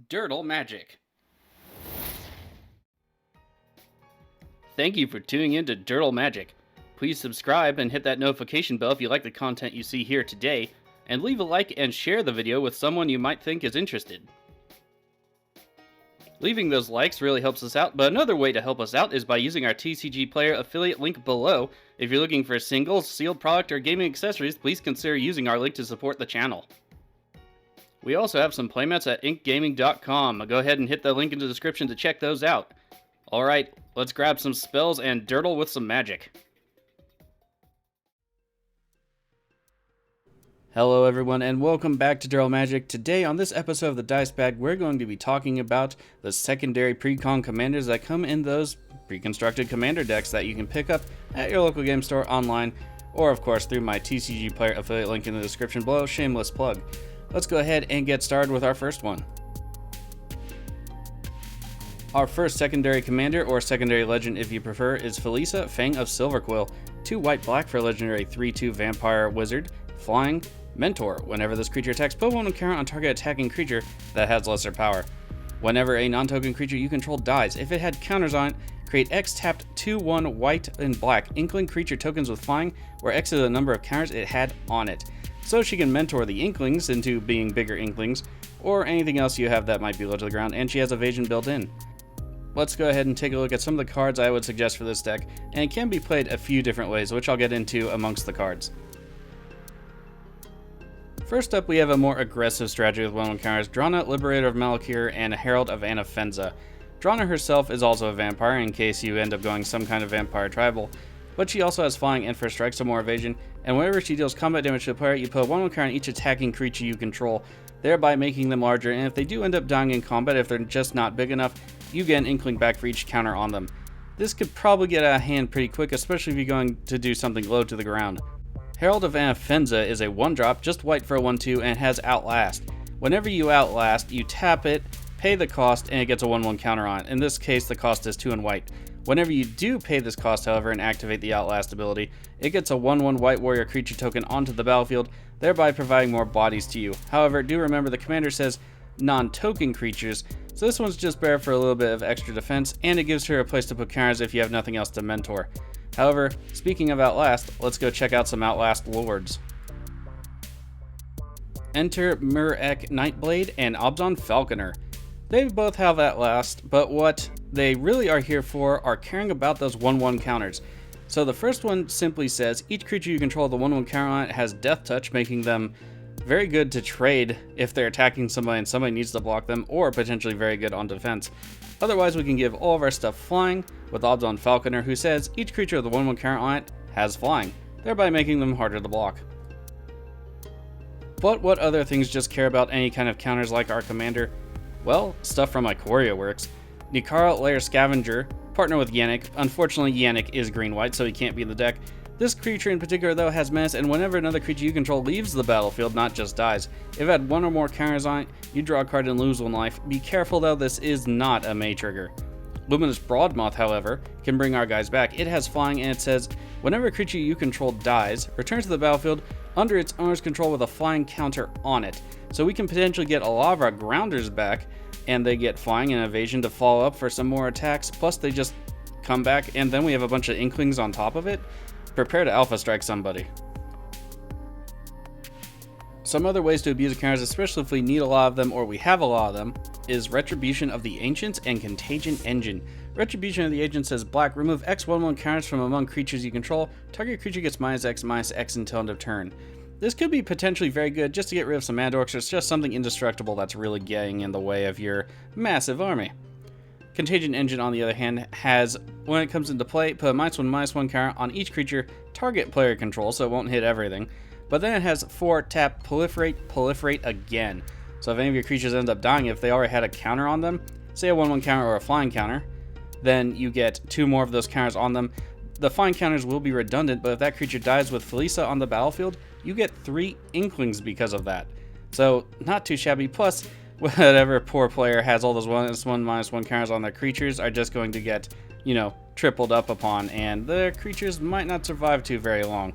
Dirtle Magic. Thank you for tuning in to Dirtle Magic. Please subscribe and hit that notification bell if you like the content you see here today, and leave a like and share the video with someone you might think is interested. Leaving those likes really helps us out, but another way to help us out is by using our TCG Player affiliate link below. If you're looking for singles, sealed product, or gaming accessories, please consider using our link to support the channel. We also have some playmats at inkgaming.com. Go ahead and hit the link in the description to check those out. Alright, let's grab some spells and dirtle with some magic. Hello everyone and welcome back to Dirtle Magic. Today on this episode of the Dice Bag, we're going to be talking about the secondary Precon commanders that come in those pre-constructed commander decks that you can pick up at your local game store, online, or of course through my TCG Player affiliate link in the description below. Shameless plug. Let's go ahead and get started with our first one. Our first secondary commander, or secondary legend if you prefer, is Felisa, Fang of Silverquill. 2 white-black for a legendary 3/2 vampire wizard. Flying, Mentor. Whenever this creature attacks, put 1 counter on target attacking creature that has lesser power. Whenever a non-token creature you control dies, if it had counters on it, create X tapped 2/1 white and black Inkling creature tokens with flying, where X is the number of counters it had on it. So she can mentor the Inklings into being bigger Inklings, or anything else you have that might be low to the ground, and she has evasion built in. Let's go ahead and take a look at some of the cards I would suggest for this deck, and it can be played a few different ways, which I'll get into amongst the cards. First up, we have a more aggressive strategy with 1/1 counters, Drana, Liberator of Malakir, and Herald of Anafenza. Drana herself is also a vampire in case you end up going some kind of vampire tribal, but she also has flying and first strike, so more evasion, and whenever she deals combat damage to the player, you put 1/1 counter on each attacking creature you control, thereby making them larger, and if they do end up dying in combat, if they're just not big enough, you get an Inkling back for each counter on them. This could probably get out of hand pretty quick, especially if you're going to do something low to the ground. Herald of Anafenza is a 1-drop, just white for a 1/2, and has Outlast. Whenever you Outlast, you tap it, pay the cost, and it gets a 1/1 counter on it. In this case, the cost is 2 and white. Whenever you do pay this cost, however, and activate the Outlast ability, it gets a 1/1 white warrior creature token onto the battlefield, thereby providing more bodies to you. However, do remember the commander says non-token creatures, so this one's just better for a little bit of extra defense, and it gives her a place to put counters if you have nothing else to mentor. However, speaking of Outlast, let's go check out some Outlast lords. Enter Murek Nightblade and Obzon Falconer. They both have Outlast, but what they really are here for are caring about those 1/1 counters. So the first one simply says, each creature you control the 1/1 counter on it has Death Touch, making them very good to trade if they're attacking somebody and somebody needs to block them, or potentially very good on defense. Otherwise, we can give all of our stuff flying with Obzon Falconer, who says each creature with the 1/1 counter on it has flying, thereby making them harder to block. But what other things just care about any kind of counters like our commander? Well, stuff from Ikoria works. Nikara, Lair Scavenger, partner with Yannick. Unfortunately, Yannick is green-white, so he can't be in the deck. This creature in particular, though, has Menace, and whenever another creature you control leaves the battlefield, not just dies, if it had 1 or more counters on it, you draw a card and lose 1 life. Be careful, though, this is not a May trigger. Luminous Broadmoth, however, can bring our guys back. It has flying, and it says, whenever a creature you control dies, return to the battlefield under its owner's control with a flying counter on it. So we can potentially get a lot of our grounders back, and they get flying and evasion to follow up for some more attacks, plus they just come back, and then we have a bunch of Inklings on top of it. Prepare to alpha strike somebody. Some other ways to abuse counters, especially if we need a lot of them or we have a lot of them, is Retribution of the Ancients and Contagion Engine. Retribution of the Ancients says black, remove X 1/1 counters from among creatures you control. Target creature gets -X until end of turn. This could be potentially very good just to get rid of some Mad Orcs, or it's just something indestructible that's really getting in the way of your massive army. Contagion Engine, on the other hand, has, when it comes into play, put a -1/-1 counter on each creature target player control, so it won't hit everything. But then it has 4 tap, proliferate again. So if any of your creatures end up dying, if they already had a counter on them, say a 1/1 counter or a flying counter, then you get 2 more of those counters on them. The flying counters will be redundant, but if that creature dies with Felisa on the battlefield, you get 3 Inklings because of that. So not too shabby. Plus, whatever poor player has all those 1/1 counters on their creatures are just going to get, tripled up upon, and the creatures might not survive too very long.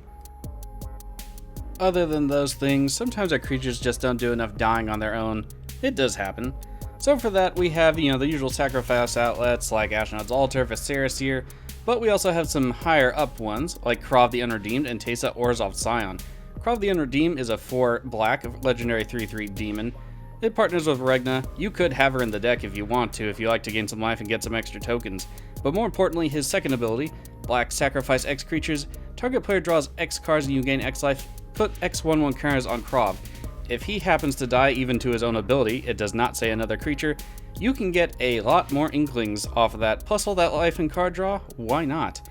Other than those things, sometimes our creatures just don't do enough dying on their own. It does happen. So for that, we have, the usual sacrifice outlets like Ashnod's Altar, Viserys Seer, but we also have some higher up ones like Krav the Unredeemed and Teysa Orzhov Scion. Krav the Unredeemed is a 4 black legendary 3/3 demon. It partners with Regna. You could have her in the deck if you want to, if you like to gain some life and get some extra tokens. But more importantly, his second ability, Black Sacrifice X creatures, target player draws X cards and you gain X life, put X 1/1 counters on Krav. If he happens to die even to his own ability, it does not say another creature, you can get a lot more Inklings off of that, plus all that life and card draw, why not?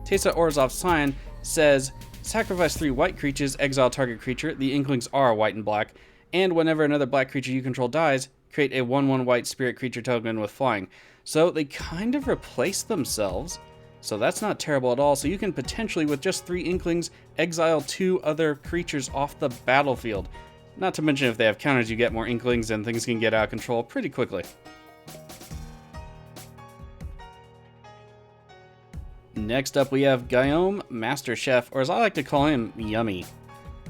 Teysa Orzhov Scion says, sacrifice 3 white creatures, exile target creature, the Inklings are white and black, and whenever another black creature you control dies, create a 1/1 white spirit creature token with flying. So they kind of replace themselves, so that's not terrible at all. So you can potentially, with just 3 Inklings, exile 2 other creatures off the battlefield. Not to mention if they have counters, you get more Inklings and things can get out of control pretty quickly. Next up we have Gyome, Master Chef, or as I like to call him, Yummy.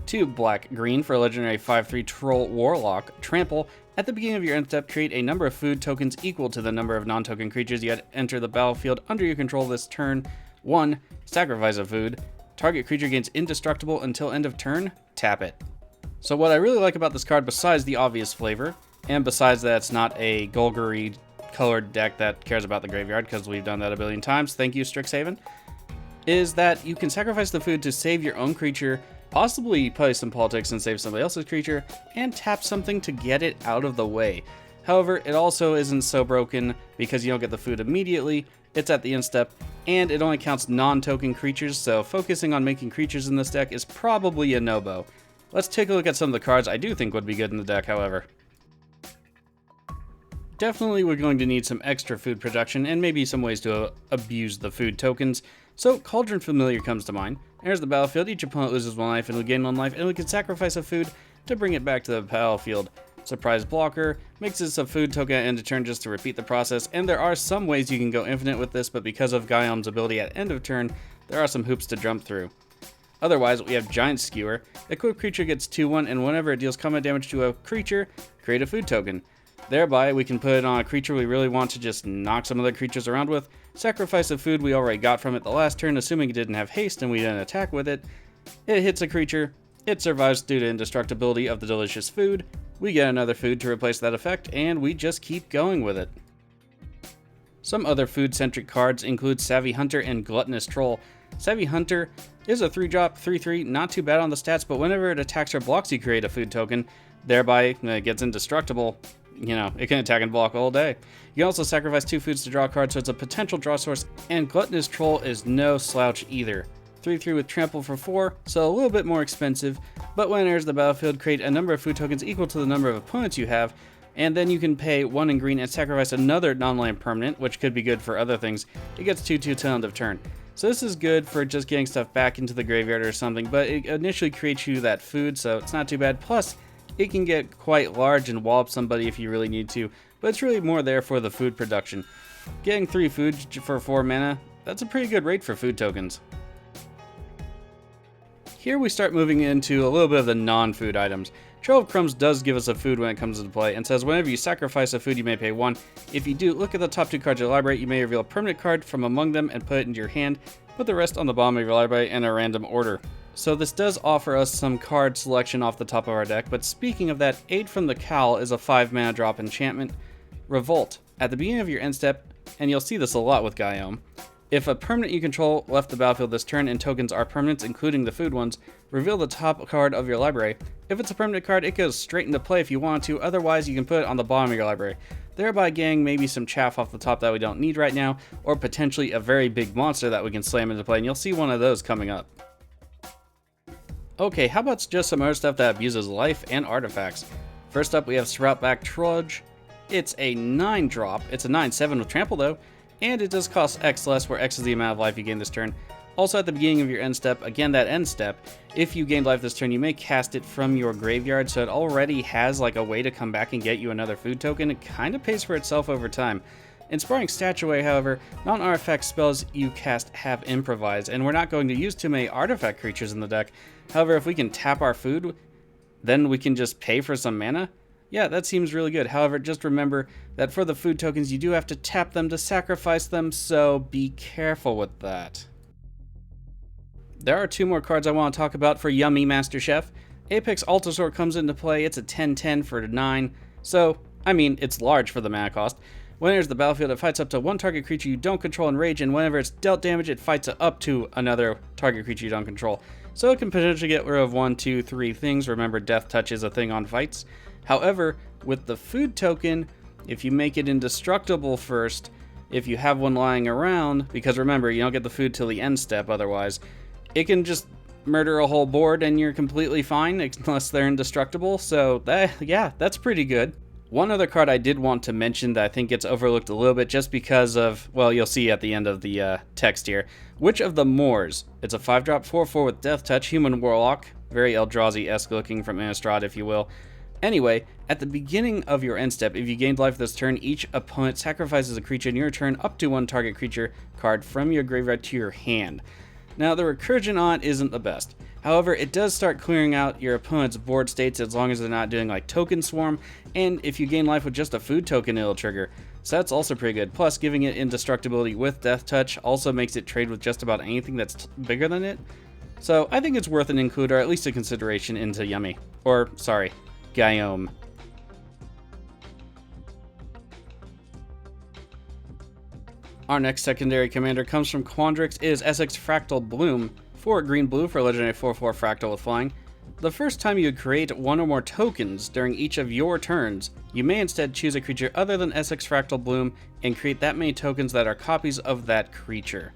2 black-green for a legendary 5/3 Troll Warlock. Trample. At the beginning of your end step, create a number of food tokens equal to the number of non-token creatures you enter the battlefield under your control this turn. 1. Sacrifice a food. Target creature gains indestructible until end of turn. Tap it. So what I really like about this card, besides the obvious flavor, and besides that it's not a Golgari colored deck that cares about the graveyard, because we've done that a billion times, thank you Strixhaven, is that you can sacrifice the food to save your own creature, possibly play some politics and save somebody else's creature, and tap something to get it out of the way. However, it also isn't so broken because you don't get the food immediately, it's at the end step, and it only counts non-token creatures, so focusing on making creatures in this deck is probably a no-go. Let's take a look at some of the cards I do think would be good in the deck, however. Definitely we're going to need some extra food production and maybe some ways to abuse the food tokens, so Cauldron Familiar comes to mind. Enters the battlefield, each opponent loses 1 life and will gain 1 life, and we can sacrifice a food to bring it back to the battlefield. Surprise Blocker, mixes a food token at end of turn just to repeat the process, and there are some ways you can go infinite with this, but because of Gyome's ability at end of turn, there are some hoops to jump through. Otherwise, we have Giant Skewer. Equipped creature gets 2/1, and whenever it deals combat damage to a creature, create a food token. Thereby, we can put it on a creature we really want to just knock some other creatures around with, sacrifice a food we already got from it the last turn, assuming it didn't have haste and we didn't attack with it. It hits a creature, it survives due to indestructibility of the delicious food, we get another food to replace that effect, and we just keep going with it. Some other food-centric cards include Savvy Hunter and Gluttonous Troll. Savvy Hunter is a 3-drop, 3/3, not too bad on the stats, but whenever it attacks or blocks, you create a food token. Thereby, it gets indestructible. It can attack and block all day. You can also sacrifice 2 foods to draw a card, so it's a potential draw source, and Gluttonous Troll is no slouch either. 3/3 with Trample for 4, so a little bit more expensive, but when it enters the battlefield, create a number of food tokens equal to the number of opponents you have, and then you can pay 1 in green and sacrifice another non-land permanent, which could be good for other things. It gets 2/2 till end of turn. So this is good for just getting stuff back into the graveyard or something, but it initially creates you that food, so it's not too bad. Plus, it can get quite large and wallop somebody if you really need to, but it's really more there for the food production. Getting 3 food for 4 mana, that's a pretty good rate for food tokens. Here we start moving into a little bit of the non-food items. Trail of Crumbs does give us a food when it comes into play, and says whenever you sacrifice a food you may pay 1. If you do, look at the top 2 cards of your library, you may reveal a permanent card from among them and put it into your hand, put the rest on the bottom of your library in a random order. So this does offer us some card selection off the top of our deck, but speaking of that, Aid from the Cowl is a 5 mana drop enchantment. Revolt. At the beginning of your end step, and you'll see this a lot with Gyome, if a permanent you control left the battlefield this turn and tokens are permanents, including the food ones, reveal the top card of your library. If it's a permanent card, it goes straight into play if you want to, otherwise you can put it on the bottom of your library, thereby getting maybe some chaff off the top that we don't need right now, or potentially a very big monster that we can slam into play, and you'll see one of those coming up. Okay, how about just some other stuff that abuses life and artifacts? First up, we have Sproutback Trudge. It's a 9-drop, it's a 9/7 with Trample though, and it does cost X less, where X is the amount of life you gain this turn. Also at the beginning of your end step, again that end step, if you gained life this turn, you may cast it from your graveyard, so it already has like a way to come back and get you another food token. It kind of pays for itself over time. Inspiring Statuary, however, non-artifact spells you cast have Improvise, and we're not going to use too many artifact creatures in the deck. However, if we can tap our food, then we can just pay for some mana. Yeah, that seems really good. However, just remember that for the food tokens, you do have to tap them to sacrifice them, so be careful with that. There are 2 more cards I want to talk about for Gyome Master Chef. Apex Altosaur comes into play. It's a 10/10 for 9, so, I mean, it's large for the mana cost. When it enters the battlefield, it fights up to 1 target creature you don't control in rage, and whenever it's dealt damage, it fights up to another target creature you don't control. So it can potentially get rid of 1, 2, 3 things. Remember, Death Touch is a thing on fights. However, with the food token, if you make it indestructible first, if you have one lying around, because remember, you don't get the food till the end step otherwise, it can just murder a whole board and you're completely fine, unless they're indestructible, so yeah, that's pretty good. One other card I did want to mention that I think gets overlooked a little bit just because of, well, you'll see at the end of the text here. Witch of the Moors. It's a 5-drop 4/4 with Death Touch, Human Warlock, very Eldrazi-esque looking from Innistrad, if you will. Anyway, at the beginning of your end step, if you gained life this turn, each opponent sacrifices a creature in your turn up to 1 target creature card from your graveyard to your hand. Now, the recursion on it isn't the best. However, it does start clearing out your opponent's board states as long as they're not doing like token swarm, and if you gain life with just a food token, it'll trigger. So that's also pretty good. Plus, giving it indestructibility with Death Touch also makes it trade with just about anything that's bigger than it. So I think it's worth an include, or at least a consideration into Gyome. Or, sorry, Gyome. Our next secondary commander comes from Quandrix, is Esix Fractal Bloom, 4 green-blue for a legendary 4/4 Fractal with flying. The first time you create 1 or more tokens during each of your turns, you may instead choose a creature other than Esix Fractal Bloom and create that many tokens that are copies of that creature.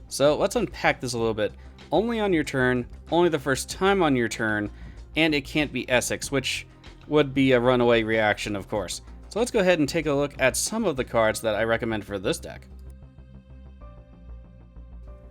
So let's unpack this a little bit. Only on your turn, only the first time on your turn, and it can't be Esix, which would be a runaway reaction, of course. So let's go ahead and take a look at some of the cards that I recommend for this deck.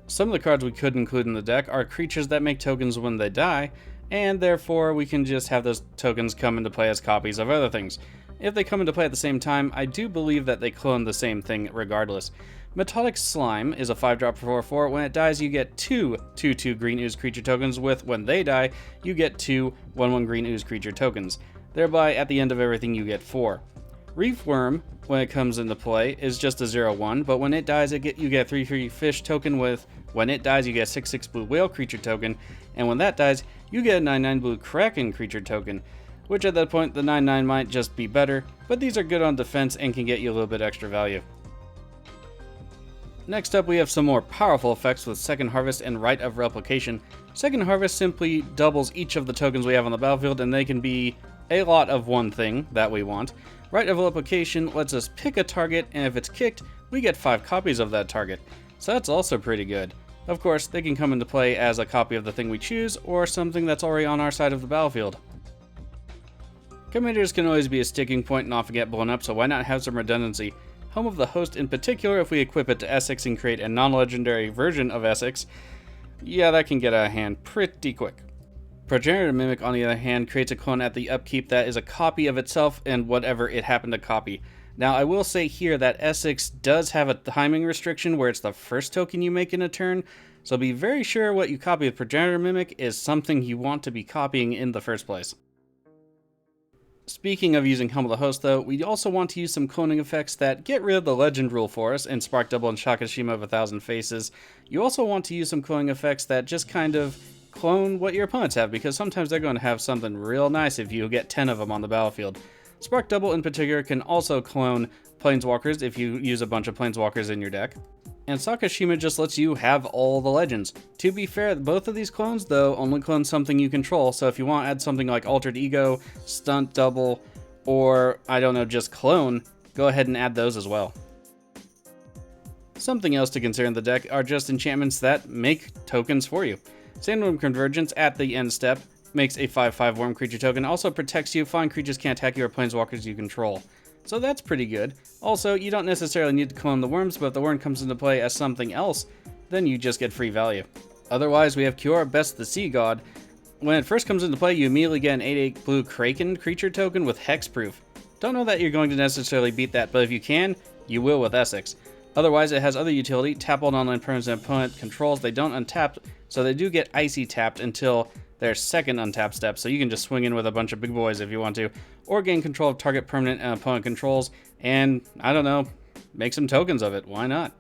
Some of the cards we could include in the deck are creatures that make tokens when they die, and therefore we can just have those tokens come into play as copies of other things. If they come into play at the same time, I do believe that they clone the same thing regardless. Metallic Slime is a 5-drop for 4/4. When it dies, you get 2 2/2 green ooze creature tokens with, when they die, you get 2 1/1 green ooze creature tokens. Thereby, at the end of everything, you get 4. Reef Worm, when it comes into play, is just a 0/1, but when it dies, you get 3/3 fish token with, when it dies, you get a 6/6 blue whale creature token, and when that dies, you get a 9/9 blue kraken creature token, which at that point, the 9/9 might just be better, but these are good on defense and can get you a little bit extra value. Next up, we have some more powerful effects with Second Harvest and Rite of Replication. Second Harvest simply doubles each of the tokens we have on the battlefield, and they can be a lot of one thing that we want. Rite of Replication lets us pick a target, and if it's kicked, we get 5 copies of that target. So that's also pretty good. Of course, they can come into play as a copy of the thing we choose, or something that's already on our side of the battlefield. Commanders can always be a sticking point and often get blown up, so why not have some redundancy? Home of the Host in particular, if we equip it to Esix and create a non-legendary version of Esix, yeah, that can get out of hand pretty quick. Progenitor Mimic, on the other hand, creates a clone at the upkeep that is a copy of itself and whatever it happened to copy. Now, I will say here that Esix does have a timing restriction where it's the first token you make in a turn, so be very sure what you copy with Progenitor Mimic is something you want to be copying in the first place. Speaking of using Helm of the Host, though, we also want to use some cloning effects that get rid of the legend rule for us in Spark Double and Shakashima of 1,000 Faces. You also want to use some cloning effects that just kind of clone what your opponents have, because sometimes they're going to have something real nice if you get 10 of them on the battlefield. Spark Double in particular can also clone Planeswalkers if you use a bunch of Planeswalkers in your deck. And Sakashima just lets you have all the legends. To be fair, both of these clones, though, only clone something you control, so if you want to add something like Altered Ego, Stunt Double, or, I don't know, just clone, go ahead and add those as well. Something else to consider in the deck are just enchantments that make tokens for you. Sandworm Convergence at the end step makes a 5/5 worm creature token, also protects you, flying creatures can't attack you or planeswalkers you control. So that's pretty good. Also, you don't necessarily need to clone the worms, but if the worm comes into play as something else, then you just get free value. Otherwise, we have Kiora Best the Sea God. When it first comes into play, you immediately get an 8/8 blue Kraken creature token with hexproof. Don't know that you're going to necessarily beat that, but if you can, you will with Esix. Otherwise, it has other utility. Tap all non-land permanents and opponent controls. They don't untap, so they do get icy tapped until their second untap step, so you can just swing in with a bunch of big boys if you want to, or gain control of target permanent and opponent controls, and, I don't know, make some tokens of it, why not?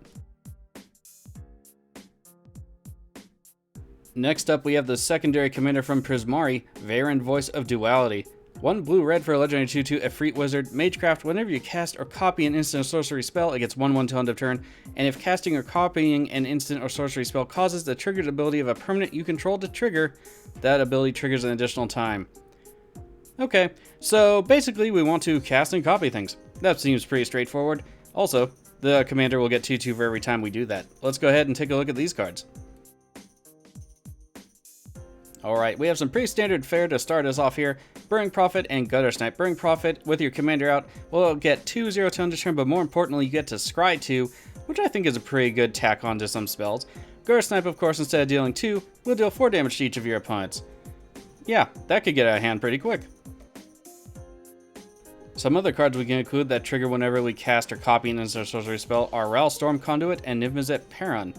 Next up, we have the secondary commander from Prismari, Varan Voice of Duality. 1 blue-red for a legendary 2/2 Efreet Wizard. Magecraft, whenever you cast or copy an instant or sorcery spell, it gets 1/1 till end of turn, and if casting or copying an instant or sorcery spell causes the triggered ability of a permanent you control to trigger, that ability triggers an additional time. Okay, so basically we want to cast and copy things. That seems pretty straightforward. Also, the commander will get 2/2 for every time we do that. Let's go ahead and take a look at these cards. Alright, we have some pretty standard fare to start us off here. Burning Prophet and Gutter Snipe. Burning Prophet, with your commander out, will get 2/0 till end of turn, but more importantly, you get to scry 2, which I think is a pretty good tack on to some spells. Gutter Snipe, of course, instead of dealing 2, will deal 4 damage to each of your opponents. Yeah, that could get out of hand pretty quick. Some other cards we can include that trigger whenever we cast or copy an instant or sorcery spell are Ral Storm Conduit and Niv-Mizzet Perron.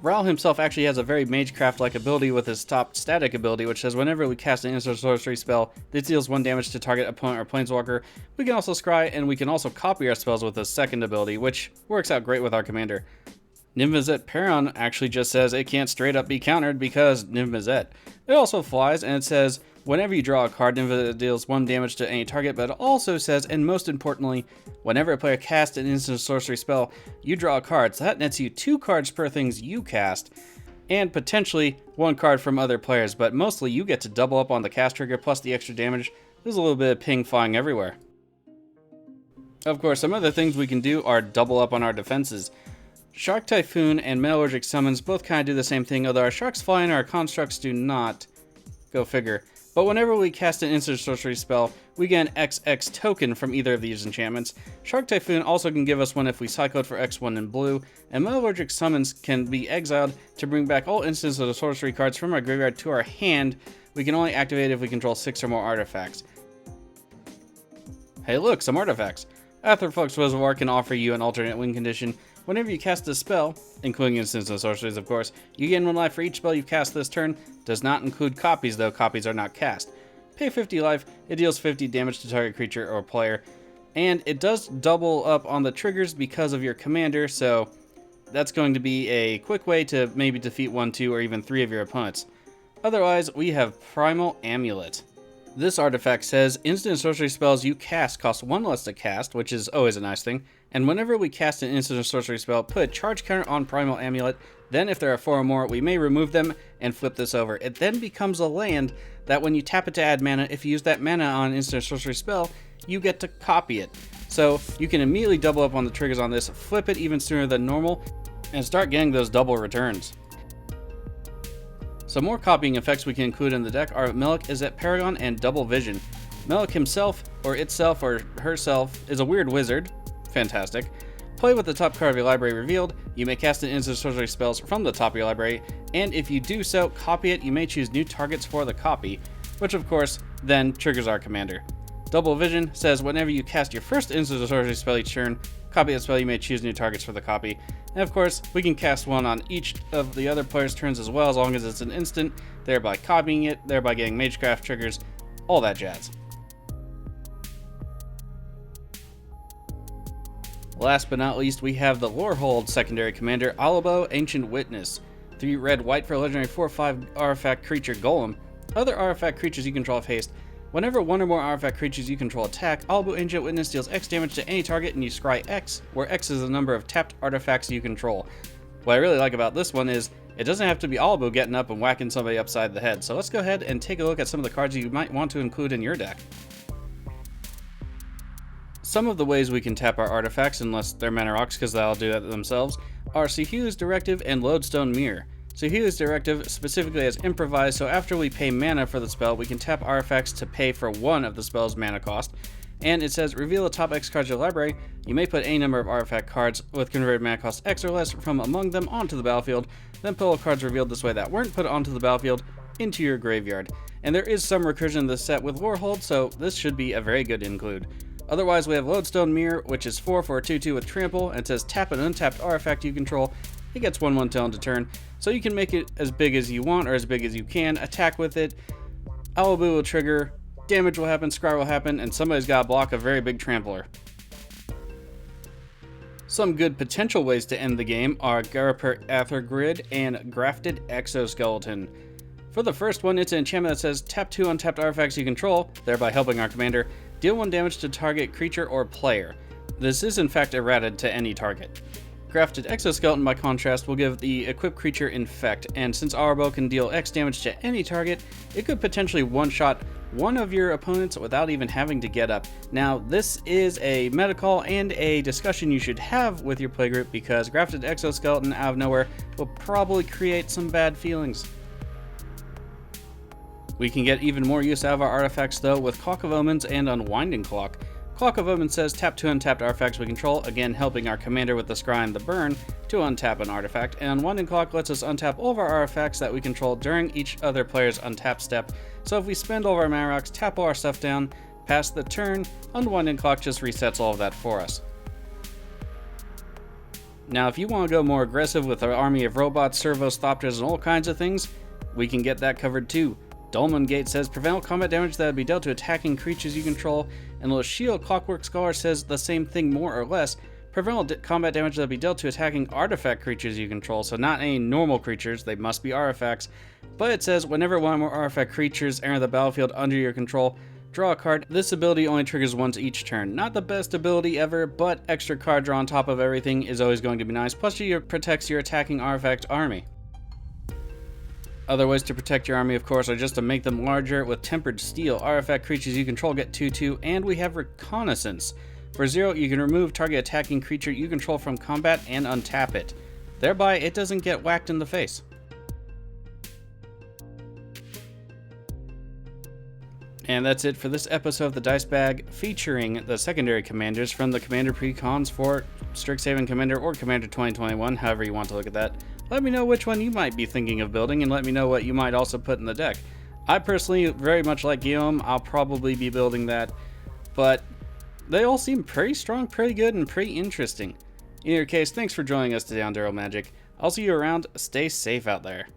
Ral himself actually has a very Magecraft-like ability with his top static ability, which says whenever we cast an instant or sorcery spell, this deals 1 damage to target opponent or planeswalker. We can also scry, and we can also copy our spells with his second ability, which works out great with our commander. Niv-Mizzet Perron actually just says it can't straight up be countered because Niv-Mizzet. It also flies, and it says whenever you draw a card, Niv-Mizzet deals 1 damage to any target, but it also says, and most importantly, whenever a player casts an instant or sorcery spell, you draw a card, so that nets you 2 cards per things you cast, and potentially 1 card from other players, but mostly you get to double up on the cast trigger plus the extra damage. There's a little bit of ping flying everywhere. Of course, some other things we can do are double up on our defenses. Shark Typhoon and Metallurgic Summons both kind of do the same thing, although our Sharks fly and our Constructs do not. Go figure. But whenever we cast an instant sorcery spell, we get an XX token from either of these enchantments. Shark Typhoon also can give us one if we cycled for X1 in blue, and Metallurgic Summons can be exiled to bring back all instants of the sorcery cards from our graveyard to our hand. We can only activate if we control 6 or more artifacts. Hey look, some artifacts! Aetherflux Reservoir can offer you an alternate win condition. Whenever you cast a spell, including instants and sorceries of course, you gain 1 life for each spell you've cast this turn. Does not include copies though, copies are not cast. Pay 50 life, it deals 50 damage to target creature or player, and it does double up on the triggers because of your commander, so that's going to be a quick way to maybe defeat 1, 2, or even 3 of your opponents. Otherwise, we have Primal Amulet. This artifact says, instant sorcery spells you cast cost 1 less to cast, which is always a nice thing, and whenever we cast an instant or sorcery spell, put a charge counter on Primal Amulet, then if there are 4 or more, we may remove them and flip this over. It then becomes a land that when you tap it to add mana, if you use that mana on an instant or sorcery spell, you get to copy it. So you can immediately double up on the triggers on this, flip it even sooner than normal, and start getting those double returns. Some more copying effects we can include in the deck are Macleod, Paragon, and Double Vision. Macleod himself, or itself, or herself, is a weird wizard. Fantastic. Play with the top card of your library revealed. You may cast an instant sorcery spells from the top of your library, and if you do so, copy it. You may choose new targets for the copy, which of course then triggers our commander. Double Vision says whenever you cast your first instant sorcery spell each turn, copy that spell, you may choose new targets for the copy. And of course, we can cast one on each of the other players' turns as well, as long as it's an instant, thereby copying it, thereby getting Magecraft triggers, all that jazz. Last but not least, we have the Lorehold secondary commander, Albo, Ancient Witness. 3 red, white for a legendary 4/5 artifact creature golem. Other artifact creatures you control have haste. Whenever 1 or more artifact creatures you control attack, Albo Ancient Witness deals X damage to any target and you scry X, where X is the number of tapped artifacts you control. What I really like about this one is, it doesn't have to be Albo getting up and whacking somebody upside the head, so let's go ahead and take a look at some of the cards you might want to include in your deck. Some of the ways we can tap our artifacts, unless they're mana rocks because they'll do that themselves, are Suhilu's Directive and Lodestone Mirror. Suhilu's Directive specifically has Improvise, so after we pay mana for the spell, we can tap artifacts to pay for 1 of the spell's mana cost. And it says, reveal the top X cards of your library. You may put any number of artifact cards with converted mana cost X or less from among them onto the battlefield, then put all cards revealed this way that weren't put onto the battlefield into your graveyard. And there is some recursion in this set with Lorehold, so this should be a very good include. Otherwise, we have Lodestone Mirror, which is 4 for a 2/2 with Trample, and it says tap an untapped artifact you control. It gets 1/1 till end of turn, so you can make it as big as you want or as big as you can, attack with it, Albo will trigger, damage will happen, scry will happen, and somebody's got to block a very big trampler. Some good potential ways to end the game are Garapert Aether Grid and Grafted Exoskeleton. For the first one, it's an enchantment that says tap 2 untapped artifacts you control, thereby helping our commander, deal 1 damage to target creature or player. This is in fact errated to any target. Grafted Exoskeleton, by contrast, will give the equipped creature Infect, and since Albo can deal X damage to any target, it could potentially one-shot one of your opponents without even having to get up. Now, this is a meta call and a discussion you should have with your playgroup, because Grafted Exoskeleton out of nowhere will probably create some bad feelings. We can get even more use out of our artifacts though with Clock of Omens and Unwinding Clock. Clock of Omens says tap 2 untapped artifacts we control, again helping our commander with the scry and the burn to untap an artifact, and Unwinding Clock lets us untap all of our artifacts that we control during each other player's untap step. So if we spend all of our mana rocks, tap all our stuff down, pass the turn, Unwinding Clock just resets all of that for us. Now if you want to go more aggressive with our army of robots, servos, thopters, and all kinds of things, we can get that covered too. Dolmen Gate says prevent all combat damage that would be dealt to attacking creatures you control, and Little Shield Clockwork Scholar says the same thing more or less. Prevent all combat damage that would be dealt to attacking artifact creatures you control, so not any normal creatures, they must be artifacts. But it says whenever one or more artifact creatures enter the battlefield under your control, draw a card. This ability only triggers once each turn. Not the best ability ever, but extra card draw on top of everything is always going to be nice, plus it protects your attacking artifact army. Other ways to protect your army, of course, are just to make them larger. With Tempered Steel, artifact creatures you control get 2/2, and we have Reconnaissance. For 0, you can remove target attacking creature you control from combat and untap it. Thereby, it doesn't get whacked in the face. And that's it for this episode of the Dice Bag, featuring the secondary commanders from the Commander Precons for Strixhaven Commander or Commander 2021, however you want to look at that. Let me know which one you might be thinking of building, and let me know what you might also put in the deck. I personally very much like Gyome. I'll probably be building that, but they all seem pretty strong, pretty good, and pretty interesting. In either case, thanks for joining us today on Daryl Magic. I'll see you around. Stay safe out there.